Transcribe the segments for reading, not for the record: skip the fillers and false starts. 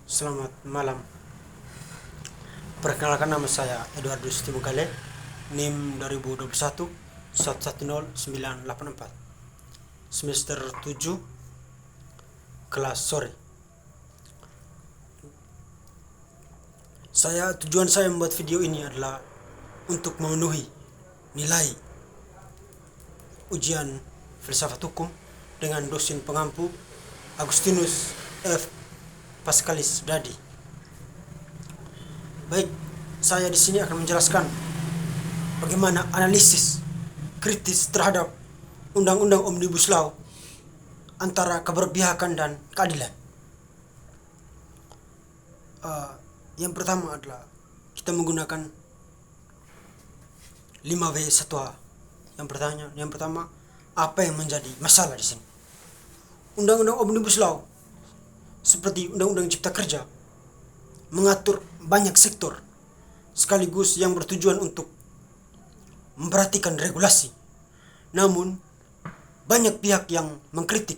Selamat malam. Perkenalkan, nama saya Eduardus Tibugale, NIM 2021 110984, semester 7, kelas sore. Tujuan saya membuat video ini adalah untuk memenuhi nilai ujian filsafat hukum dengan dosen pengampu Agustinus F. Pascalis Dadi. Baik, saya di sini akan menjelaskan bagaimana analisis kritis terhadap Undang-Undang Omnibus Law antara keberpihakan dan keadilan. Yang pertama adalah kita menggunakan 5W1A. Yang pertama, apa yang menjadi masalah di sini? Undang-Undang Omnibus Law seperti Undang-Undang Cipta Kerja mengatur banyak sektor sekaligus yang bertujuan untuk memperhatikan regulasi. Namun, banyak pihak yang mengkritik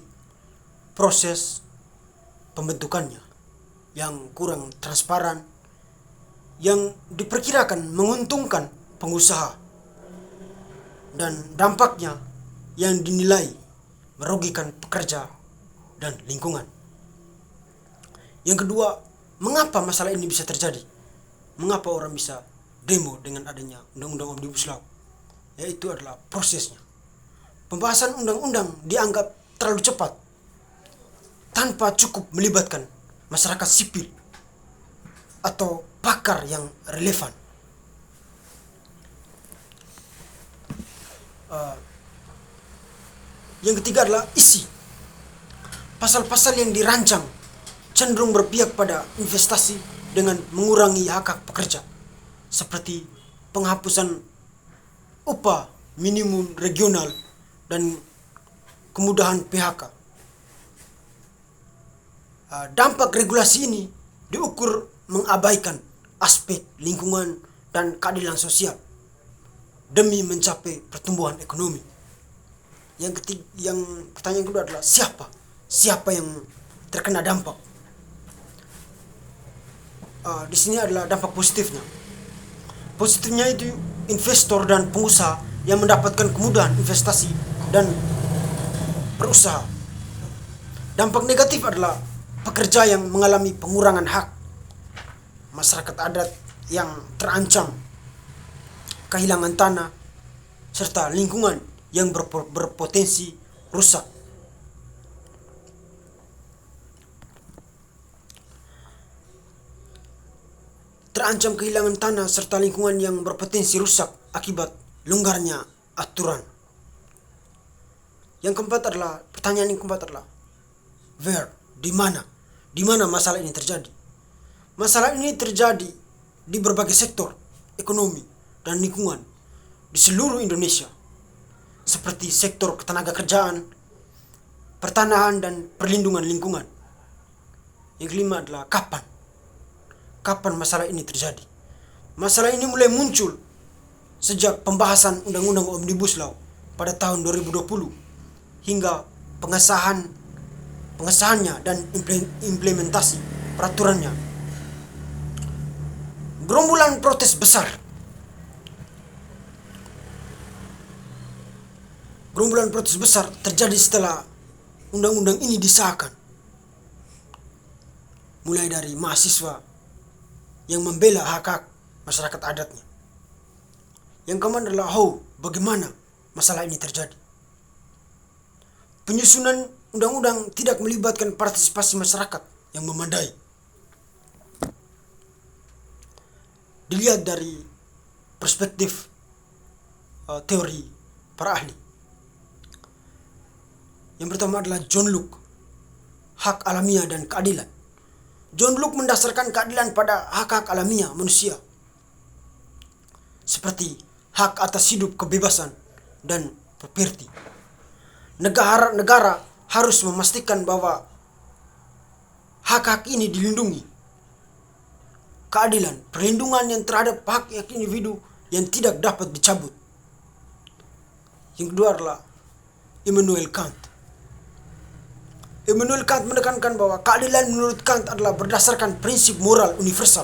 proses pembentukannya yang kurang transparan, yang diperkirakan menguntungkan pengusaha, dan dampaknya yang dinilai merugikan pekerja dan lingkungan. Yang kedua, mengapa masalah ini bisa terjadi? Mengapa orang bisa demo dengan adanya Undang-Undang Omnibus Law? Yaitu adalah prosesnya. Pembahasan undang-undang dianggap terlalu cepat tanpa cukup melibatkan masyarakat sipil atau pakar yang relevan. Yang ketiga adalah isi. Pasal-pasal yang dirancang cenderung berpihak pada investasi dengan mengurangi hak-hak pekerja, seperti penghapusan upah minimum regional dan kemudahan PHK. Dampak regulasi ini diukur mengabaikan aspek lingkungan dan keadilan sosial demi mencapai pertumbuhan ekonomi. Yang pertanyaan kedua adalah siapa yang terkena dampak? Di sini adalah dampak positifnya. Positifnya itu investor dan pengusaha yang mendapatkan kemudahan investasi dan berusaha. Dampak negatif adalah pekerja yang mengalami pengurangan hak, masyarakat adat yang terancam kehilangan tanah, serta lingkungan yang berpotensi rusak. Terancam kehilangan tanah serta lingkungan yang berpotensi rusak akibat longgarnya aturan. Pertanyaan yang keempat adalah where, di mana? Di mana masalah ini terjadi? Masalah ini terjadi di berbagai sektor ekonomi dan lingkungan di seluruh Indonesia, seperti sektor ketenagakerjaan, pertanahan, dan perlindungan lingkungan. Yang kelima adalah kapan masalah ini terjadi? Masalah ini mulai muncul sejak pembahasan Undang-Undang Omnibus Law pada tahun 2020 hingga pengesahannya dan implementasi peraturannya. Gerombolan protes besar terjadi setelah undang-undang ini disahkan. Mulai dari mahasiswa yang membela hak-hak masyarakat adatnya. Yang keempat adalah bagaimana masalah ini terjadi. Penyusunan undang-undang tidak melibatkan partisipasi masyarakat yang memadai. Dilihat dari perspektif teori para ahli. Yang pertama adalah John Locke, hak alamiah dan keadilan. John Locke mendasarkan keadilan pada hak-hak alamiah manusia, seperti hak atas hidup, kebebasan, dan properti. Negara harus memastikan bahwa hak-hak ini dilindungi. Keadilan, perlindungan yang terhadap hak individu yang tidak dapat dicabut. Yang kedua adalah Immanuel Kant, Immanuel Kant menekankan bahwa keadilan menurut Kant adalah berdasarkan prinsip moral universal,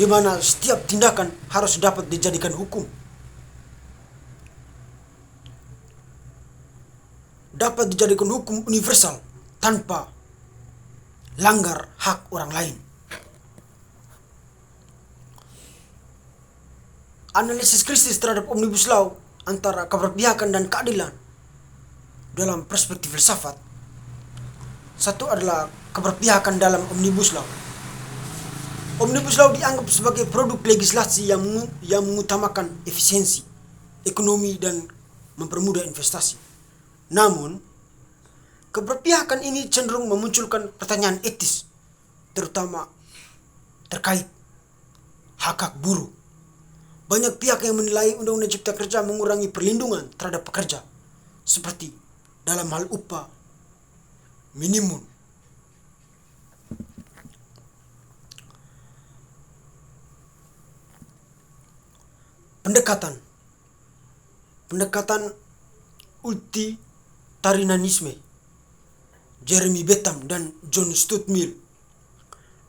di mana setiap tindakan harus dapat dijadikan hukum, dapat dijadikan hukum universal tanpa langgar hak orang lain. Analisis kritis terhadap Omnibus Law antara keberpihakan dan keadilan dalam perspektif filsafat. Satu adalah keberpihakan dalam Omnibus Law. Omnibus Law dianggap sebagai produk legislasi yang mengutamakan efisiensi, ekonomi, dan mempermudah investasi. Namun, keberpihakan ini cenderung memunculkan pertanyaan etis, terutama terkait hak-hak buruh. Banyak pihak yang menilai Undang-Undang Cipta Kerja mengurangi perlindungan terhadap pekerja, seperti dalam hal upah minimum. Pendekatan utilitarianisme, Jeremy Bentham dan John Stuart Mill.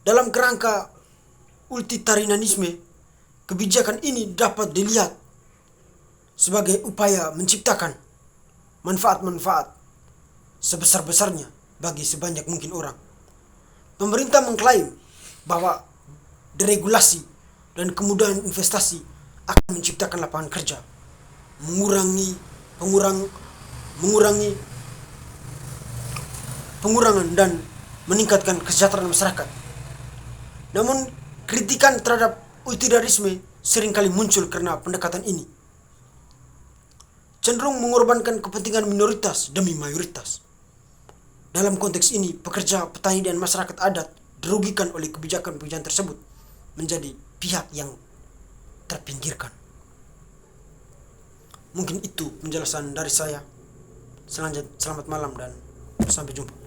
Dalam kerangka utilitarianisme, kebijakan ini dapat dilihat sebagai upaya menciptakan manfaat-manfaat sebesar-besarnya bagi sebanyak mungkin orang. Pemerintah mengklaim bahwa deregulasi dan kemudahan investasi akan menciptakan lapangan kerja, pengurangan dan meningkatkan kesejahteraan masyarakat. Namun, kritikan terhadap utilitarisme seringkali muncul karena pendekatan ini cenderung mengorbankan kepentingan minoritas demi mayoritas. Dalam konteks ini, pekerja, petani, dan masyarakat adat dirugikan oleh kebijakan-kebijakan tersebut, menjadi pihak yang terpinggirkan. Mungkin itu penjelasan dari saya. Selamat malam dan sampai jumpa.